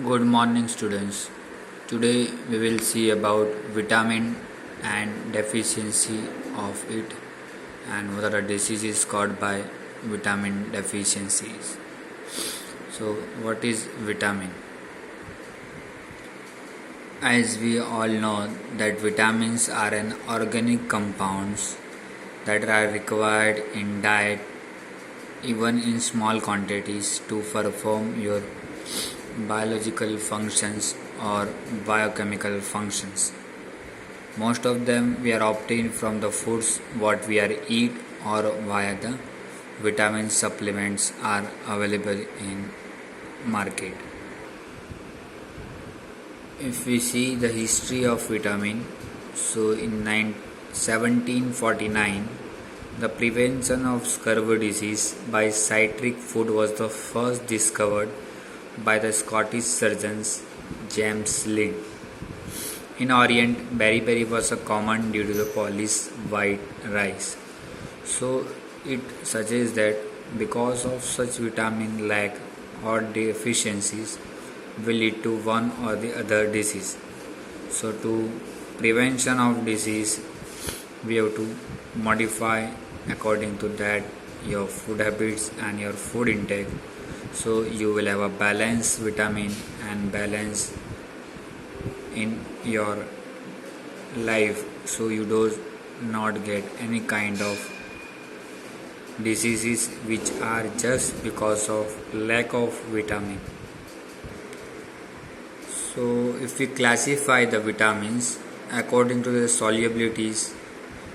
Good morning, students. Today we will see about vitamin and deficiency of it and what are the diseases caused by vitamin deficiencies. So, what is vitamin? As we all know that vitamins are an organic compounds that are required in diet even in small quantities to perform your biological functions or biochemical functions. Most of them we are obtained from the foods what we are eat or via the vitamin supplements are available in market. If we see the history of vitamin, so in 1749 the prevention of scurvy disease by citric food was the first discovered by the Scottish surgeons James Lind. In Orient, beriberi was a common due to the polished white rice. So it suggests that because of such vitamin lack or deficiencies will lead to one or the other disease. So to prevention of disease, we have to modify according to that your food habits and your food intake, so you will have a balanced vitamin and balance in your life, so you do not get any kind of diseases which are just because of lack of vitamin. So if we classify the vitamins according to the solubilities,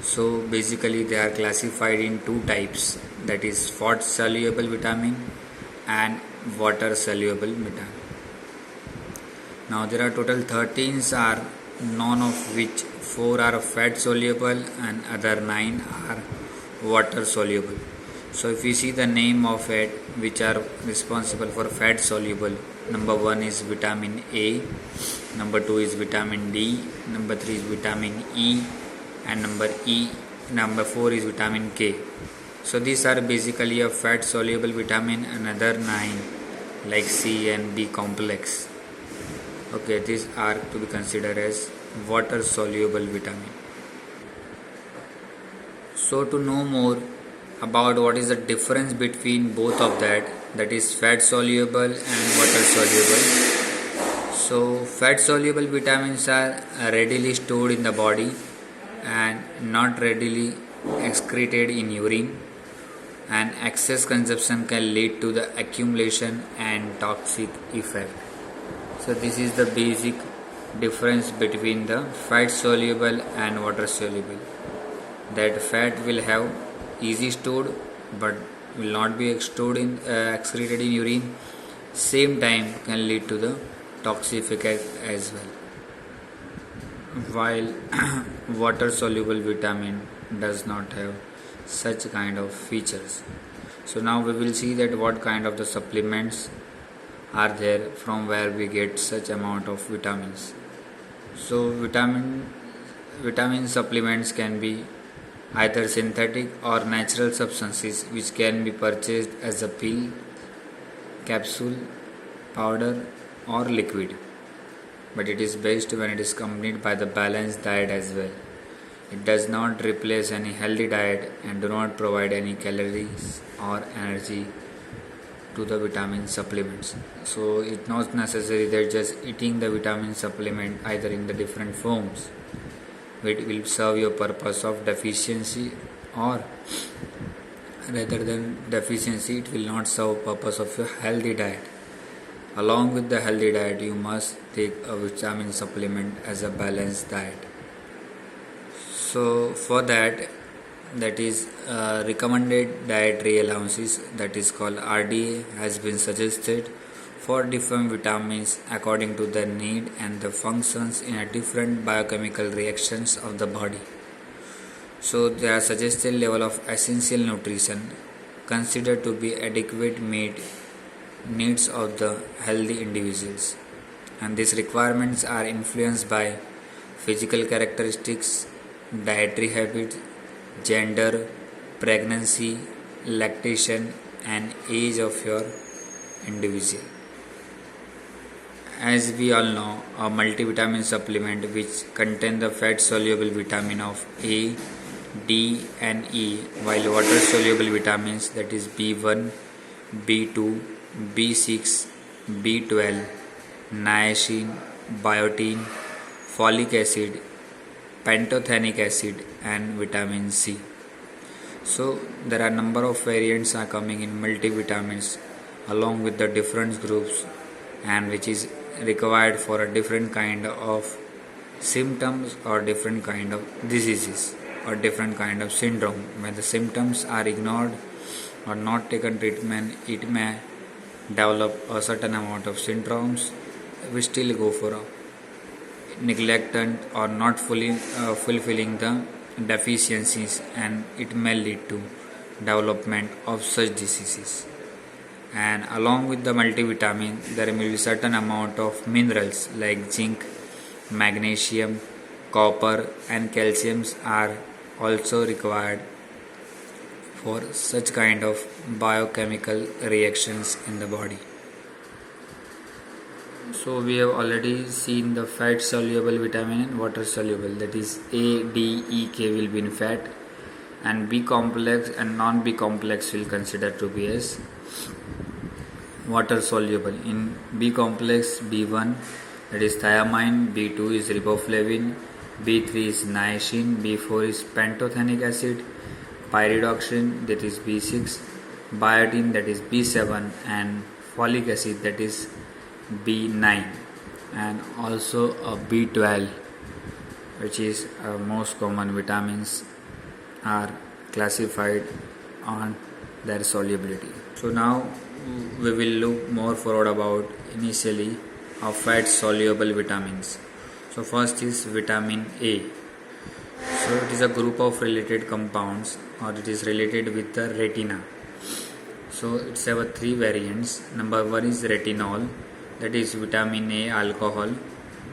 so basically they are classified in two types, that is fat soluble vitamin and water soluble vitamin. Now there are total 13 are, none of which 4 are fat soluble and other 9 are water soluble. So if you see the name of it which are responsible for fat soluble, number 1 is vitamin A, number 2 is vitamin D, number 3 is vitamin E, and number 4 is vitamin K. So these are basically a fat soluble vitamin, another 9 like C and B complex. Okay, these are to be considered as water soluble vitamin. So to know more about what is the difference between both of that is fat soluble and water soluble. So fat soluble vitamins are readily stored in the body and not readily excreted in urine, and excess consumption can lead to the accumulation and toxic effect. So this is the basic difference between the fat soluble and water soluble, that fat will have easy stored but will not be stored in excreted in urine, same time can lead to the toxic effect as well, while water soluble vitamin does not have such kind of features. So now we will see that what kind of the supplements are there from where we get such amount of vitamins. So vitamin supplements can be either synthetic or natural substances which can be purchased as a pill, capsule, powder or liquid, but it is best when it is accompanied by the balanced diet as well. It does not replace any healthy diet and do not provide any calories or energy to the vitamin supplements. So it's not necessary that just eating the vitamin supplement either in the different forms. It will serve your purpose of deficiency, or rather than deficiency, it will not serve purpose of your healthy diet. Along with the healthy diet, you must take a vitamin supplement as a balanced diet. So for that is recommended dietary allowances, that is called RDA, has been suggested for different vitamins according to their need and the functions in a different biochemical reactions of the body. So there are suggested level of essential nutrition considered to be adequate meet needs of the healthy individuals, and these requirements are influenced by physical characteristics, dietary habits, gender, pregnancy, lactation and age of your individual. As we all know, a multivitamin supplement which contain the fat soluble vitamin of A, D and E, while water soluble vitamins that is B1, B2, B6, B12, niacin, biotin, folic acid, pantothenic acid and vitamin C. So there are number of variants are coming in multivitamins along with the different groups and which is required for a different kind of symptoms or different kind of diseases or different kind of syndrome. When the symptoms are ignored or not taken treatment, it may develop a certain amount of syndromes. We still go for a neglectant or not fully fulfilling the deficiencies, and it may lead to development of such diseases. And along with the multivitamin there may be certain amount of minerals like zinc, magnesium, copper and calciums are also required for such kind of biochemical reactions in the body. So we have already seen the fat soluble vitamin and water soluble, that is A, D, E, K will be in fat and B complex and non B complex will consider to be as water soluble. In B complex, B1 that is thiamine, B2 is riboflavin, B3 is niacin, B4 is pantothenic acid, pyridoxine that is B6, biotin that is B7 and folic acid that is B9, and also a B12 which is most common vitamins are classified on their solubility. So now we will look more forward about initially of fat soluble vitamins. So first is vitamin A. So it is a group of related compounds or it is related with the retina. So it's have three variants. Number one is retinol, that is vitamin A alcohol.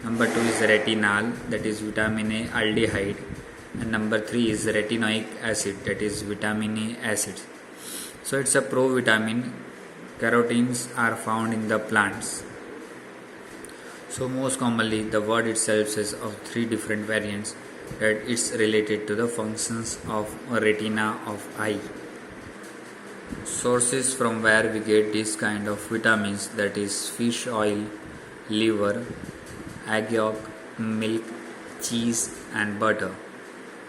Number two is retinal, that is vitamin A aldehyde. And number three is retinoic acid, that is vitamin A acid. So it's a provitamin. Carotenes are found in the plants. So most commonly the word itself says of three different variants that it's related to the functions of retina of eye. Sources from where we get this kind of vitamins, that is fish oil, liver, egg yolk, milk, cheese and butter.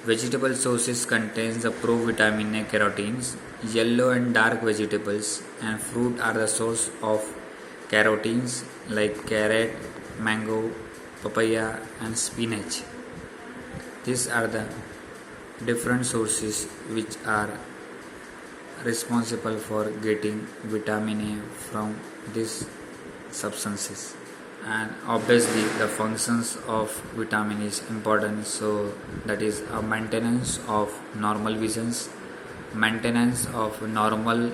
Vegetable sources contains the provitamin A carotenes. Yellow and dark vegetables and fruit are the source of carotenes like carrot, mango, papaya and spinach. These are the different sources which are responsible for getting vitamin A from these substances. And obviously the functions of vitamin is important, so that is a maintenance of normal visions, maintenance of normal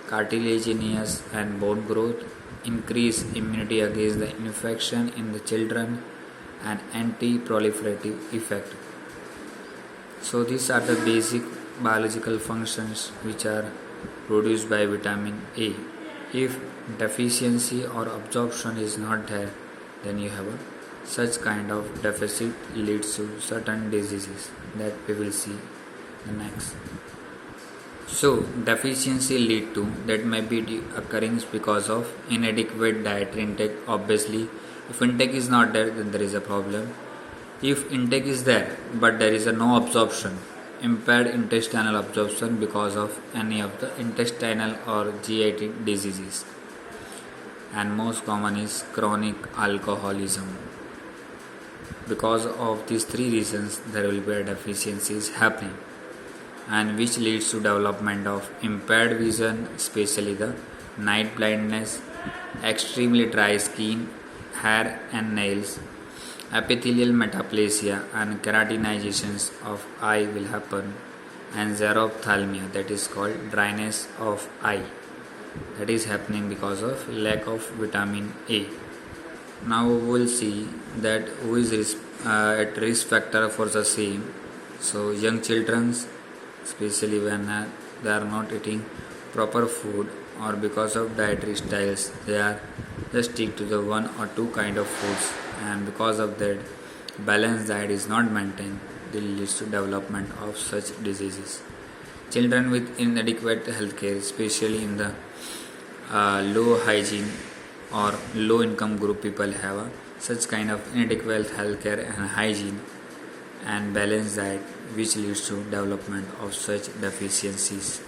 cartilaginous and bone growth, increase immunity against the infection in the children and anti-proliferative effect. So these are the basic biological functions which are produced by vitamin A. If deficiency or absorption is not there, then you have such kind of deficit leads to certain diseases that we will see the next. So deficiency lead to that may be occurring because of inadequate dietary intake. Obviously if intake is not there, then there is a problem. If intake is there but there is a no absorption, impaired intestinal absorption because of any of the intestinal or GI diseases, and most common is chronic alcoholism. Because of these three reasons there will be a deficiencies happening, and which leads to development of impaired vision, especially the night blindness, extremely dry skin, hair and nails, epithelial metaplasia and keratinizations of eye will happen, and xerophthalmia, that is called dryness of eye, that is happening because of lack of vitamin A. Now we will see that who is at risk factor for the same. So young children, especially when they are not eating proper food or because of dietary styles they are just stick to the one or two kind of foods, and because of that balanced diet is not maintained, this leads to development of such diseases. Children with inadequate healthcare, especially in the low hygiene or low income group people have such kind of inadequate healthcare and hygiene and balanced diet, which leads to development of such deficiencies.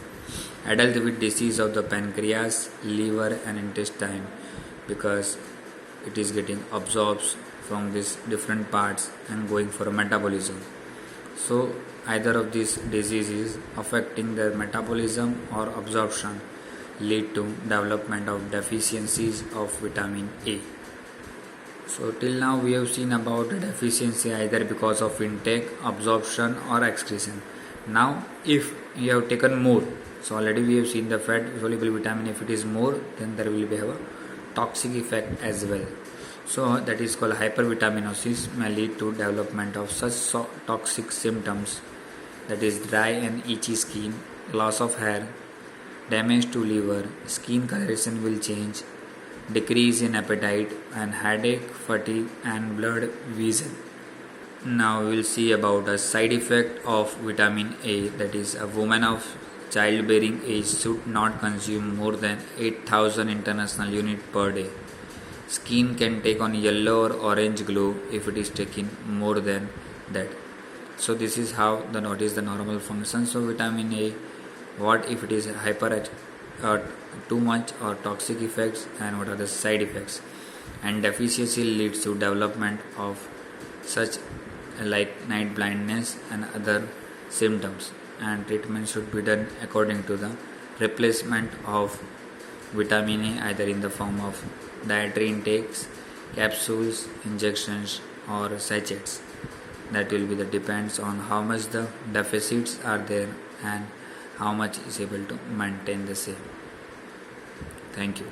Adult with disease of the pancreas, liver and intestine, because it is getting absorbed from these different parts and going for metabolism. So either of these diseases affecting their metabolism or absorption lead to development of deficiencies of vitamin A. So till now we have seen about the deficiency either because of intake, absorption or excretion. Now if you have taken more, so already we have seen the fat soluble vitamin, if it is more then there will be have a toxic effect as well. So that is called hypervitaminosis, may lead to development of such toxic symptoms, that is dry and itchy skin, loss of hair, damage to liver, skin coloration will change, decrease in appetite and headache, fatigue and blurred vision. Now we will see about a side effect of vitamin A, that is a woman of childbearing age should not consume more than 8000 international units per day. Skin can take on yellow or orange glow if it is taken more than that. So this is how what is the normal functions of vitamin A, what if it is too much or toxic effects, and what are the side effects. And deficiency leads to development of such like night blindness and other symptoms, and treatment should be done according to the replacement of vitamin A either in the form of dietary intakes, capsules, injections or sachets. That will be the depends on how much the deficits are there and how much is able to maintain the same. Thank you.